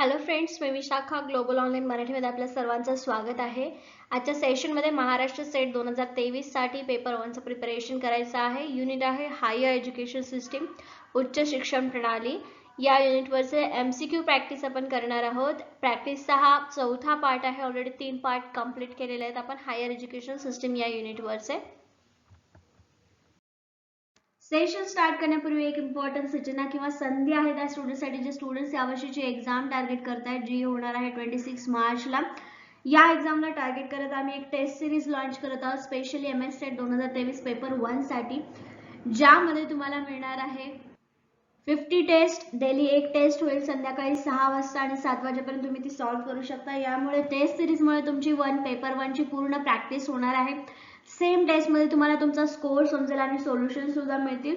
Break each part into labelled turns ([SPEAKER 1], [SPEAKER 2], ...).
[SPEAKER 1] Hello friends, मी Vishakha global online मराठीमध्ये आपल्या सर्वांचं स्वागत आहे. आजच्या सेशनमध्ये महाराष्ट्र सेट 2023 साठी पेपर 1चं प्रिपरेशन करायचं आहे. युनिट आहे हायर एज्युकेशन सिस्टीम, उच्च शिक्षण प्रणाली. या युनिटवरचे MCQ प्रॅक्टिस आपण करणार आहोत. प्रॅक्टिसचा हा चौथा पार्ट आहे. ऑलरेडी 3 पार्ट कंप्लीट केलेले आहेत आपण हायर एज्युकेशन सिस्टीम या युनिटवरचे. सेशन स्टार्ट करण्यापूर्वी एक इम्पॉर्टंट सूचना किंवा संधी आहे त्या स्टुडंटसाठी जे स्टुडंट्स यावर्षीची एक्झाम टार्गेट करतायत, जी होणार आहे 26 मार्चला. या एक्झामला टार्गेट करत आम्ही एक टेस्ट सिरीज लॉन्च करत आहोत, स्पेशली MS सेट 2023 पेपर 1 साठी, ज्यामध्ये तुम्हाला मिळणार आहे 50 टेस्ट. डेली एक टेस्ट होईल संध्याकाळी 6 वाजता आणि 7 वाजेपर्यंत तुम्ही ती सॉल्व्ह करू शकता. यामुळे टेस्ट सिरीजमुळे तुमची पेपर 1 ची पूर्ण प्रॅक्टिस होणार आहे. सेम टेस्ट मध्ये तुम्हाला तुमचा स्कोर समजेल आणि सोल्युशन सुद्धा मिळतील.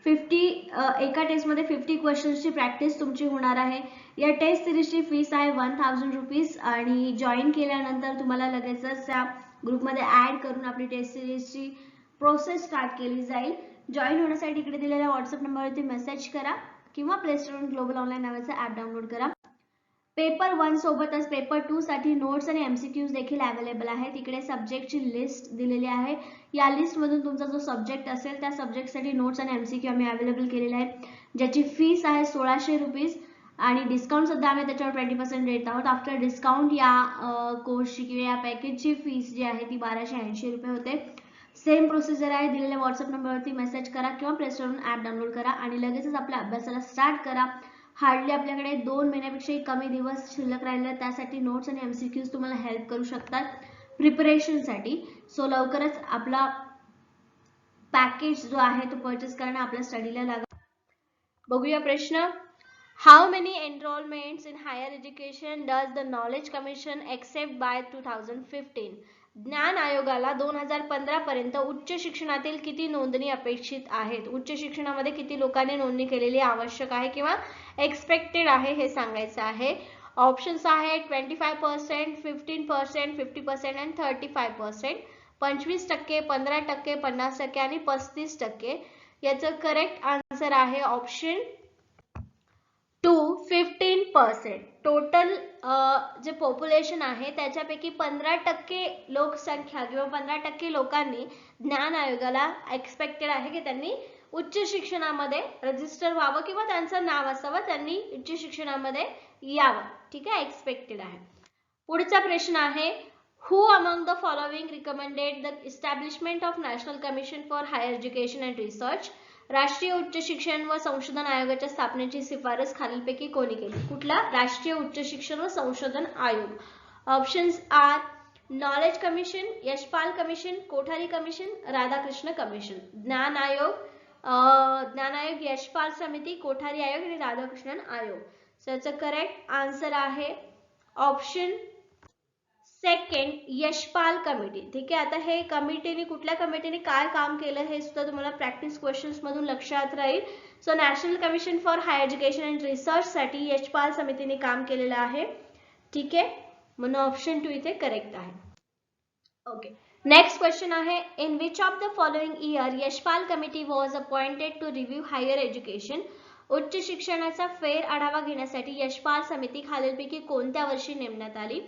[SPEAKER 1] एका टेस्ट मध्ये 50 क्वेश्चन्सची प्रॅक्टिस तुमची होणार आहे. या टेस्ट सिरीजची फीस आहे 1000 रुपीज आणि जॉईन केल्यानंतर तुम्हाला लगेचच त्या ग्रुपमध्ये ऍड करून आपली टेस्ट सिरीजची प्रोसेस स्टार्ट केली जाईल. जॉईन होण्यासाठी इकडे दिलेल्या व्हॉट्सअप नंबरवरती मेसेज करा किंवा प्ले स्टोरवरून ग्लोबल ऑनलाईन नावाचं ऍप डाउनलोड करा. पेपर 1 सोबतच पेपर 2 साठी नोट्स आणि MCQs देखील अवेलेबल आहेत. इकडे सब्जेक्टची लिस्ट दिलेली आहे. या लिस्ट मधून तुमचा जो सब्जेक्ट असेल त्या सब्जेक्टसाठी नोट्स आणि MCQ आम्ही अवेलेबल केलेले आहेत, ज्याची फीस आहे 1600 रुपीज आणि डिस्काउंट सुद्धा आम्ही त्याच्यावर 20% देत आहोत. आफ्टर डिस्काउंट या कोर्सची किंवा या पॅकेजची फीस जी आहे ती 1280 रुपये होते. सेम प्रोसिजर आहे. दिलेल्या व्हॉट्सअप नंबरवरती मेसेज करा किंवा प्ले स्टोरवरून ऍप डाउनलोड करा आणि लगेचच आपल्या अभ्यासाला स्टार्ट करा. हार्डली आपल्याकडे 2 महिन्यापेक्षाही कमी दिवस शिल्लक राहिले, त्यासाठी नोट्स आणि MCQs तुम्हाला हेल्प करू शकतात प्रिपरेशनसाठी. सो लवकरच आपला पॅकेज जो आहे तो परचेस करणं आपल्या स्टडीला लागा. बघूया प्रश्न. How many enrolments in higher education does the knowledge commission accept by 2015? ज्ञान आयोगाला 2015 पर्यंत उच्च शिक्षणातील किती नोंदणी अपेक्षित आहेत? उच्च शिक्षणामध्ये किती लोकांनी नोंदणी केलेली आवश्यक आहे किंवा एक्सपेक्टेड आहे हे सांगायचं आहे. ऑप्शन्स आहेत 25%, 15%, 50% आणि 35%. 25%, 15%, 50% आणि 35%. याचं करेक्ट आन्सर आहे ऑप्शन 2, 15%. टोटल जे पॉप्युलेशन आहे त्याच्यापैकी 15% लोकसंख्या किंवा 15% लोकांनी ज्ञान आयोगाला एक्सपेक्टेड आहे की त्यांनी उच्च शिक्षणामध्ये रजिस्टर व्हावं किंवा त्यांचं नाव असावं, त्यांनी उच्च शिक्षणामध्ये यावं. ठीक आहे, एक्सपेक्टेड आहे. पुढचा प्रश्न आहे, who among the following recommended the establishment of national commission for higher education and research? राष्ट्रीय उच्च शिक्षण व संशोधन आयोगाच्या स्थापनेची शिफारस खालीलपैकी कोणी केली? कुठला? राष्ट्रीय उच्च शिक्षण व संशोधन आयोग. Options are knowledge commission, Yashpal commission, Kothari commission, Radhakrishna commission. ज्ञान आयोग, यशपाल समिती, कोठारी आयोग आणि राधाकृष्णन आयोग. सो याचं करेक्ट आन्सर आहे ऑप्शन सेकंड, यशपाल कमिटी. ठीक आहे, आता हे कमिटीने कुठल्या कमिटीने काय काम केलं हे सुद्धा तुम्हाला प्रॅक्टिस क्वेश्चन्स मधून लक्षात राहील. So national commission for higher education and research साठी यशपाल समितीने काम केलेलं आहे. ठीक आहे, म्हणून ऑप्शन 2 इथे करेक्ट आहे. ओके, नेक्स्ट क्वेश्चन आहे, in which of the following year Yashpal committee was appointed to review higher education? उच्च शिक्षणाचा फेर आढावा घेण्यासाठी यशपाल समिती खालीलपैकी कोणत्या वर्षी नेमण्यात आली?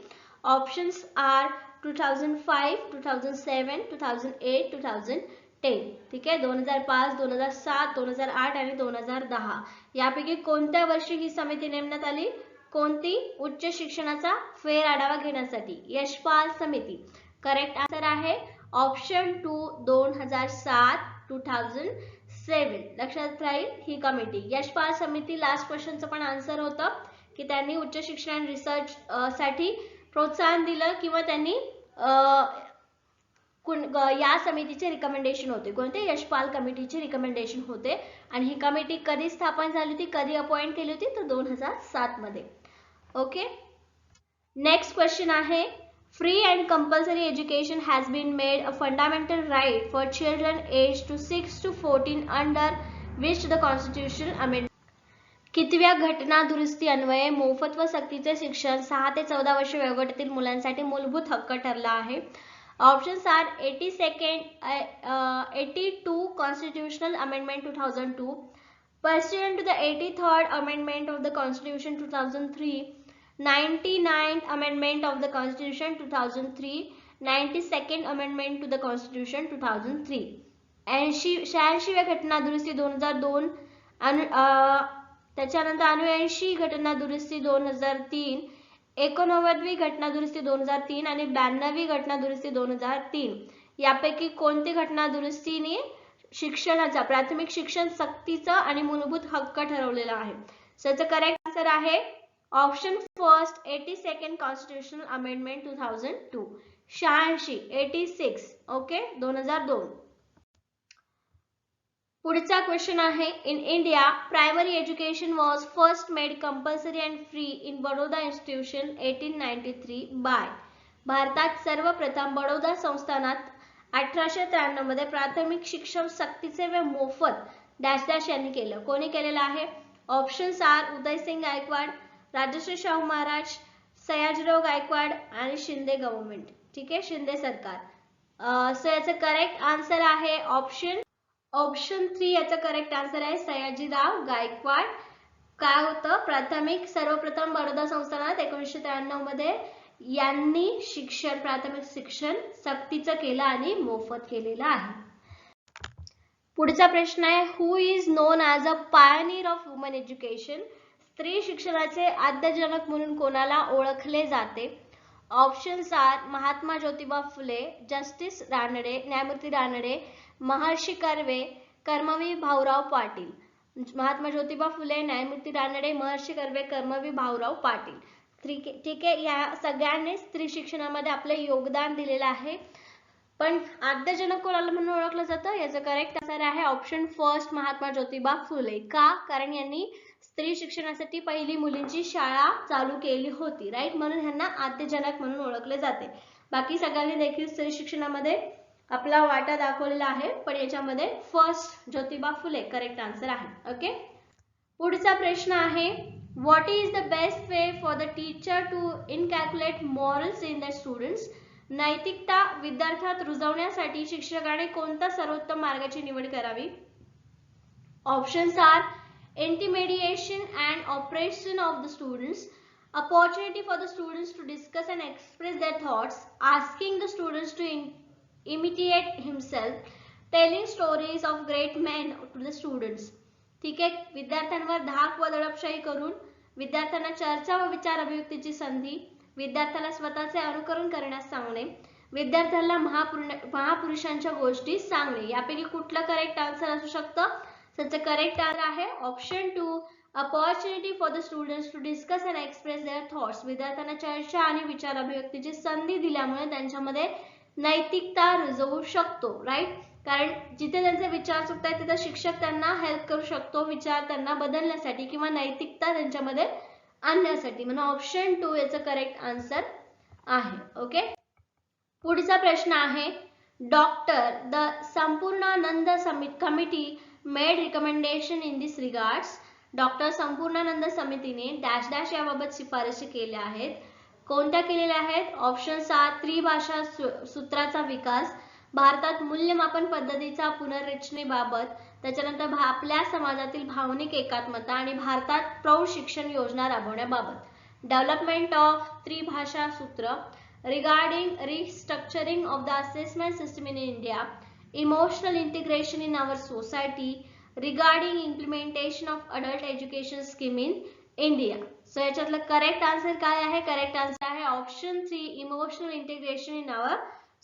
[SPEAKER 1] Options are 2005, 2007, 2008, 2010. ठीक आहे, 2005, 2007, 2008 आणि 2010 यापैकी कोणत्या वर्षी ही समिती नेमण्यात आली? कोणती? उच्च शिक्षणाचा फेर आढावा घेण्यासाठी यशपाल समिती. करेक्ट आन्सर आहे ऑप्शन 2, 2007, 2007. लक्षात राहील ही कमिटी. यशपाल समिती लास्ट क्वेश्चनचं पण आन्सर होतं की त्यांनी उच्च शिक्षण रिसर्च साठी प्रोत्साहन दिलं किंवा त्यांनी या समितीचे रिकमेंडेशन होते. कोणते? यशपाल कमिटीचे रिकमेंडेशन होते. आणि ही कमिटी कधी स्थापन झाली होती, कधी अपॉइंट केली होती? तर 2007 मध्ये. ओके, नेक्स्ट क्वेश्चन आहे, free and compulsory education has been made a fundamental right for children aged to 6 to 14 under which the constitutional amendment? कितव्या घटना दुरुस्ती अन्वये मोफत व सक्तीचे शिक्षण 6 ते 14 वर्ष वयोगटातील मुलांसाठी मूलभूत हक्क ठरला आहे? Options are 82 Constitutional Amendment 2002, pursuant to the 83rd Amendment of the Constitution 2003, 99th Amendment of the Constitution 2003, 92nd Amendment to the Constitution 2003, 86व्या घटना दुरुस्ती 2002, त्याच्यानंतर 89 घटना दुरुस्ती 2003, 89वी घटना दुरुस्ती 2003 आणि 92वी घटना दुरुस्ती 2003 यापैकी कोणती घटना दुरुस्तीने शिक्षणाचा प्राथमिक शिक्षण सक्तीचा आणि मूलभूत हक्क ठरवलेला आहे? सो याचं करेक्ट आन्सर आहे option first 82nd constitutional amendment 2002. 86 86 okay 2002. पुढचा क्वेश्चन आहे in India primary education was first made compulsory and free in Baroda institution 1893 by. भारतात सर्वप्रथम बडोदा संस्थानात 1893 मध्ये प्राथमिक शिक्षण सक्तीचे व मोफत डॅश डॅश यांनी केलं. कोणी केलेलं आहे? ऑप्शन्स आर उदयसिंग गायकवाड, राजश्री शाहू महाराज, सयाजीराव गायकवाड आणि शिंदे गव्हर्नमेंट. ठीक आहे, शिंदे सरकार. सो याचं करेक्ट आन्सर आहे ऑप्शन 3 याचं करेक्ट आन्सर आहे सयाजीराव गायकवाड. काय होतं प्राथमिक सर्वप्रथम बडोदा संस्थानात 1993 मध्ये यांनी शिक्षण प्राथमिक शिक्षण सक्तीचं केलं आणि मोफत केलेलं आहे. पुढचा प्रश्न आहे who is known as a pioneer of woman education. स्त्री शिक्षणाचे आद्यजनक म्हणून कोणाला ओळखले जाते? Options are Mahatma Jyotiba Phule, justice Ranade, न्यायमूर्ती रानडे, महर्षी कर्वे, कर्मवीर भाऊराव पाटील. महात्मा ज्योतिबा फुले, न्यायमूर्ती रानडे, महर्षी कर्वे, कर्मवीर भाऊराव पाटील. ठीक आहे, या सगळ्यांनी स्त्री शिक्षणामध्ये आपले योगदान दिलेलं आहे. पण आद्यजनक कोणाला म्हणून ओळखलं जातं? याचं करेक्ट आन्सर आहे ऑप्शन फर्स्ट महात्मा ज्योतिबा फुले. का? कारण यांनी स्त्री शिक्षणासाठी पहिली मुलींची शाळा चालू केली होती, राईट, म्हणून ह्यांना आद्यजनक म्हणून ओळखले जाते. बाकी सगळ्यांनी देखील स्त्री शिक्षणामध्ये आपला वाटा दाखवलेला आहे, पण याच्यामध्ये first Jyotiba Phule correct answer आहे. ओके, पुढचा प्रश्न आहे what is the best way for the teacher to inculcate morals in the students. नैतिकता विद्यार्थ्यात रुजवण्यासाठी शिक्षकाने कोणत्या सर्वोत्तम मार्गाची निवड करावी? Options are intimidation and oppression of the students, opportunity for the students to discuss and express their thoughts, asking the students to imitate himself, telling stories of great men to the students. ठीक आहे, विद्यार्थ्यांवर धाक व दडपशाही करून विद्यार्थ्यांना चर्चा व विचार अभिव्यक्तीची संधी, विद्यार्थ्याला स्वतःचे अनुकरण करण्यास सांगणे, विद्यार्थ्यांना महापुरुषांच्या गोष्टी सांगणे. यापैकी कुठलं करेक्ट आन्सर असू शकतं? त्याचं करेक्ट आन्सर आहे option 2 opportunity for the students to discuss and express their thoughts. विद्यार्थ्यांना चर्चा आणि विचार अभिव्यक्तीची संधी दिल्यामुळे त्यांच्यामध्ये नैतिकता रुजवू शकतो, राईट. कारण जिथे त्यांचे विचार चुकतात तिथे शिक्षक त्यांना हेल्प करू शकतो विचार त्यांना बदलण्यासाठी किंवा नैतिकता त्यांच्यामध्ये आणण्यासाठी, म्हणून ऑप्शन 2 याचं करेक्ट आन्सर आहे. ओके, पुढचा प्रश्न आहे doctor the Sampurnanand committee made recommendation in this regards. Doctor Sampurnanand समितीने डॅश डॅश याबाबत शिफारशी केल्या आहेत. कोणत्या केलेल्या आहेत? ऑप्शन्स आर त्रिभाषा सूत्राचा विकास, भारतात मूल्यमापन पद्धतीचा पुनर्रचनेबाबत, त्याच्यानंतर आपल्या समाजातील भावनिक एकात्मता आणि भारतात प्रौढ शिक्षण योजना राबवण्याबाबत. डेव्हलपमेंट ऑफ त्रिभाषा सूत्र, regarding restructuring of the assessment system in India, emotional integration in our society, regarding implementation of adult education scheme in India. So याच्यातलं करेक्ट आन्सर काय आहे? करेक्ट आन्सर आहे option 3 emotional integration in our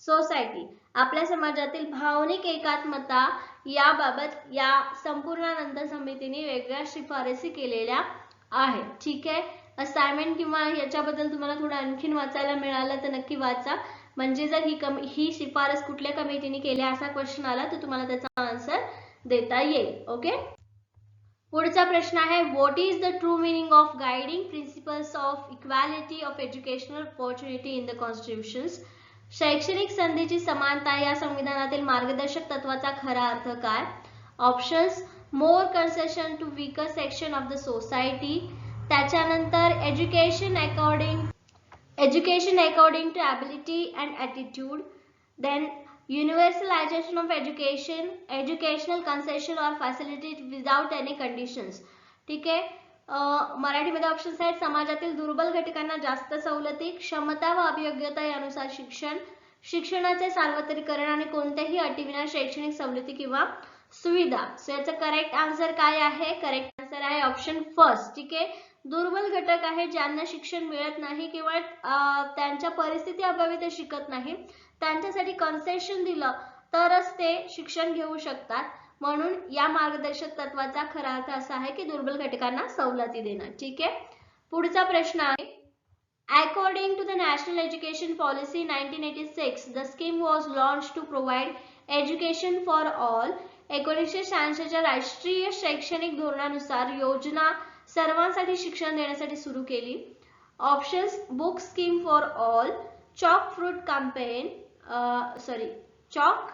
[SPEAKER 1] society. आपल्या समाजातील भावनिक एकात्मता याबाबत या संपूर्णानंद समितीने वेगळ्या शिफारसी केलेल्या आहेत. ठीक आहे, असाइनमेंट किंवा याच्याबद्दल तुम्हाला थोडं आणखीन वाचायला मिळालं तर नक्की वाचा. म्हणजे जर ही शिफारस कुठल्या कमिटीने केल्या असा क्वेश्चन आला तर तुम्हाला त्याचा आन्सर देता येईल. ओके, पुढचा प्रश्न आहे what is the true meaning of guiding principles of equality of educational opportunity in the constitutions. शैक्षणिक संधीची समानता या संविधानातील मार्गदर्शक तत्वाचा खरा अर्थ काय? Options more concession to weaker section of the society, त्याच्यानंतर education according to ability and attitude, then universalization of education, educational concession or facility without any conditions. ठीक आहे, मराठीमध्ये ऑप्शन्स आहेत समाजातील दुर्बल घटकांना जास्त सवलती, क्षमता व अभियोग्यता यानुसार शिक्षण, शिक्षणाचे सार्वत्रिकरण आणि कोणत्याही अटीविना शैक्षणिक सवलती किंवा सुविधा. सो याचं करेक्ट आन्सर काय आहे? करेक्ट आन्सर आहे ऑप्शन फर्स्ट. ठीक आहे, दुर्बल घटक आहे ज्यांना शिक्षण मिळत नाही किंवा त्यांच्या परिस्थिती अभावी ते शिकत नाही, त्यांच्यासाठी कन्सेशन दिलं तरच ते शिक्षण घेऊ शकतात. म्हणून या मार्गदर्शक तत्वाचा खरा अर्थ असा आहे की दुर्बल घटकांना सवलती देणं. ठीक आहे, पुढचा प्रश्न आहे According to the National Education Policy 1986, the scheme was launched to provide education for all. 1986 च्या राष्ट्रीय शैक्षणिक धोरणानुसार योजना सर्वांसाठी शिक्षण देण्यासाठी सुरू केली. Options book scheme for all, chalk fruit campaign, chalk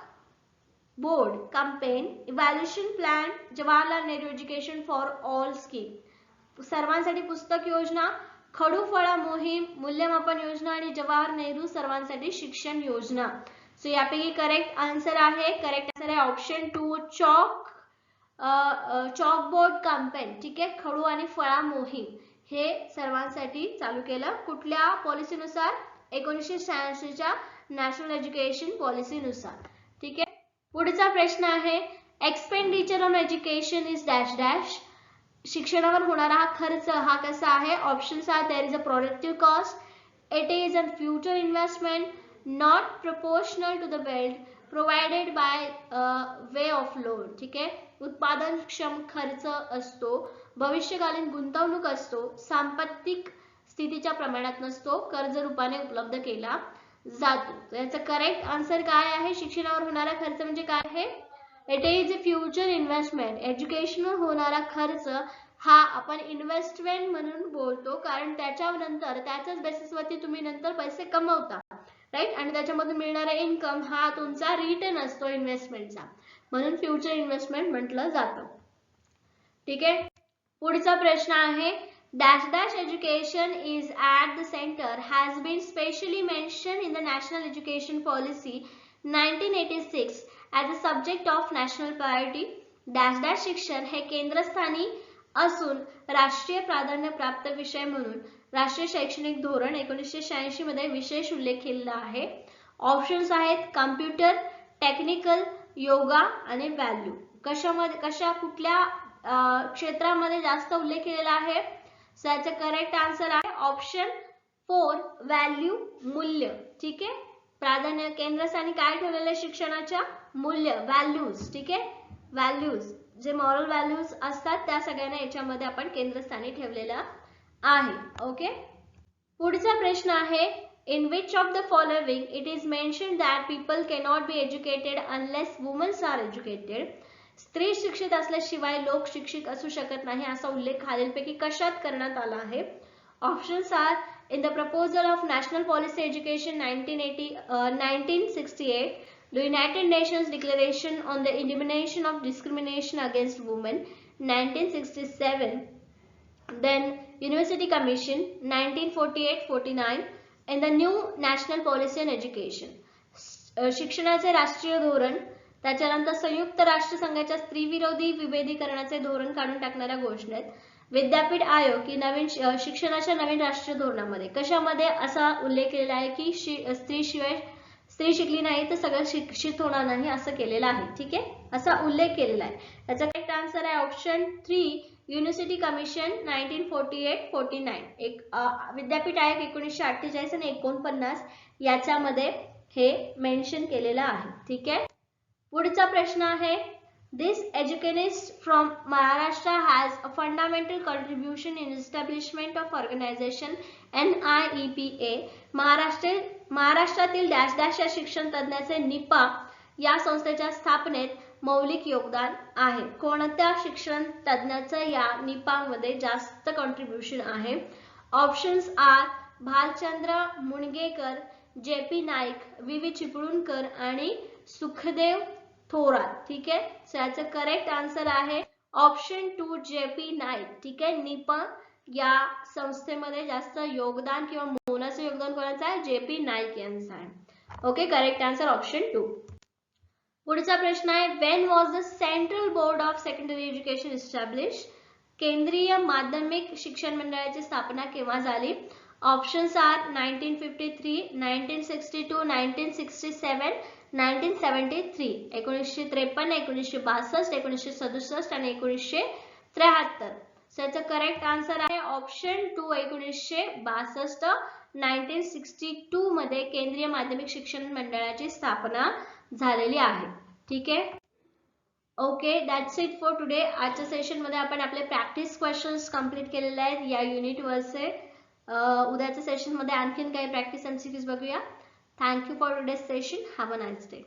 [SPEAKER 1] board campaign, evaluation plan, Jawaharlal Nehru education for all scheme. सर्वांसाठी पुस्तक योजना, खडू फळा मोहीम, मूल्यमापन योजना आणि जवाहर नेहरू सर्वांसाठी शिक्षण योजना. सो यापैकी करेक्ट आन्सर आहे, करेक्ट आन्सर आहे ऑप्शन 2 चॉकबोर्ड कॅम्पेन. ठीक आहे, खडू आणि फळा मोहीम हे सर्वांसाठी चालू केलं. कुठल्या पॉलिसीनुसार? 1986 च्या नॅशनल एज्युकेशन पॉलिसीनुसार. ठीक आहे, पुढचा प्रश्न आहे expenditure on education is dash dash. शिक्षणावर होणारा हा खर्च हा कसा आहे? Options are there is a productive cost, it is a future investment, not proportional to the wealth, provided by way of loan. ठीक आहे, उत्पादनक्षम खर्च असतो, भविष्यकालीन गुंतवणूक असतो, सांपत्तिक स्थितीच्या प्रमाणात नसतो, कर्ज रूपाने उपलब्ध केला जातो. याचं करेक्ट आन्सर काय आहे? शिक्षणावर होणारा खर्च म्हणजे काय आहे? It is a future investment. एज्युकेशनवर होणारा खर्च हा आपण इन्व्हेस्टमेंट म्हणून बोलतो, कारण त्याच्यानंतर त्याच्याच बेसिसवरती तुम्ही नंतर पैसे कमवता, राईट, आणि त्याच्यामधून मिळणारा इन्कम हा तुमचा रिटर्न असतो इन्व्हेस्टमेंटचा, म्हणून फ्युचर इन्व्हेस्टमेंट म्हटलं जातं. ठीक आहे, पुढचा प्रश्न आहे dash dash education is at the center has been specially mentioned in the National Education Policy 1986 as a subject of national priority. dash dash शिक्षण हे केंद्रस्थानी असून राष्ट्रीय प्राधान्य प्राप्त विषय म्हणून राष्ट्रीय शैक्षणिक धोरण 1986 मध्ये विशेष उल्लेख केलेला आहे. ऑप्शन्स आहेत कम्प्युटर, टेक्निकल, योगा आणि व्हॅल्यू. कुठल्या क्षेत्रामध्ये जास्त उल्लेख केलेला आहे? सो याचा करेक्ट आन्सर आहे ऑप्शन 4 व्हॅल्यू, मूल्य. ठीक आहे, प्राधान्य केंद्रस्थानी काय ठेवलेलं आहे? शिक्षणाच्या मूल्य, व्हॅल्यूज. ठीक आहे, व्हॅल्यूज जे मॉरल व्हॅल्यूज असतात त्या सगळ्यांना याच्यामध्ये आपण केंद्रस्थानी ठेवलेलं आहे. ओके, पुढचा प्रश्न आहे in which of the following it is mentioned that people cannot be educated unless women are educated. स्त्री शिक्षित असल्याशिवाय लोक शिक्षित असू शकत नाही असा उल्लेख खालीलपैकी कशात करण्यात आला आहे? Options are in the proposal of national policy education 1968, the United nations declaration on the elimination of discrimination against women 1967, then University Commission 1948-49 and the new National Policy on Education. शिक्षणाचे राष्ट्रीय धोरण, त्याच्यानंतर संयुक्त राष्ट्र संघाच्या स्त्रीविरोधी विभेदीकरणाचे धोरण काढून टाकणाऱ्या घोषणेत, विद्यापीठ आयोग की नवीन शिक्षणाच्या नवीन राष्ट्रीय धोरणामध्ये कशामध्ये असा उल्लेख केलेला आहे की स्त्री शिकली नाही तर सगळं शिक्षित होणार नाही असं केलेलं आहे. ठीक आहे, असा उल्लेख केलेला आहे. याचा करेक्ट आन्सर आहे ऑप्शन 3 युनिव्हर्सिटी कमिशन 1948-49. एक विद्यापीठ आयोग 1948 आणि 49 याच्यामध्ये हे मेन्शन केलेलं आहे. ठीक आहे, पुढचा प्रश्न आहे This educanist from Maharashtra has a fundamental contribution in establishment of organization NIEPA. महाराष्ट्रातील डॅश डॅश या शिक्षण तज्ञाचे निपा या संस्थेच्या स्थापनेत मौलिक योगदान आहे. कोणत्या शिक्षण तज्ञाचं या निपामध्ये जास्त कॉन्ट्रीब्युशन आहे? Options are Bhalchandra Mungekar, JP Naik, VV Chiplunkar आणि सुखदेव थोरात. ठीक आहे, सो याचं करेक्ट आन्सर आहे ऑप्शन 2 JP नाईक. ठीक आहे, निपा या संस्थेमध्ये जास्त योगदान किंवा मोलाचं योगदान कोणाचं आहे? JP नाईक यांचं आहे. Okay, correct answer option 2. पुढचा प्रश्न आहे when was the central board of secondary education establish? केंद्रीय माध्यमिक शिक्षण मंडळाची स्थापना केव्हा झाली? Options R 1953, 1962, 1967, 1973. 1953, 1962, 1967 आणि 1973. सो याचा करेक्ट आन्सर आहे ऑप्शन 2, 1962. 1962 मध्ये केंद्रीय माध्यमिक शिक्षण मंडळाची स्थापना झालेली आहे. ठीक आहे. Okay, that's it for today. आजच्या सेशन मध्ये आपण आपले प्रॅक्टिस क्वेश्चन्स कंप्लीट केलेले आहेत या युनिट वरचे. उद्याच्या सेशन मध्ये आणखीन काही प्रॅक्टिस एमसीक्यूज बघूया. Thank you for today's session. Have a nice day.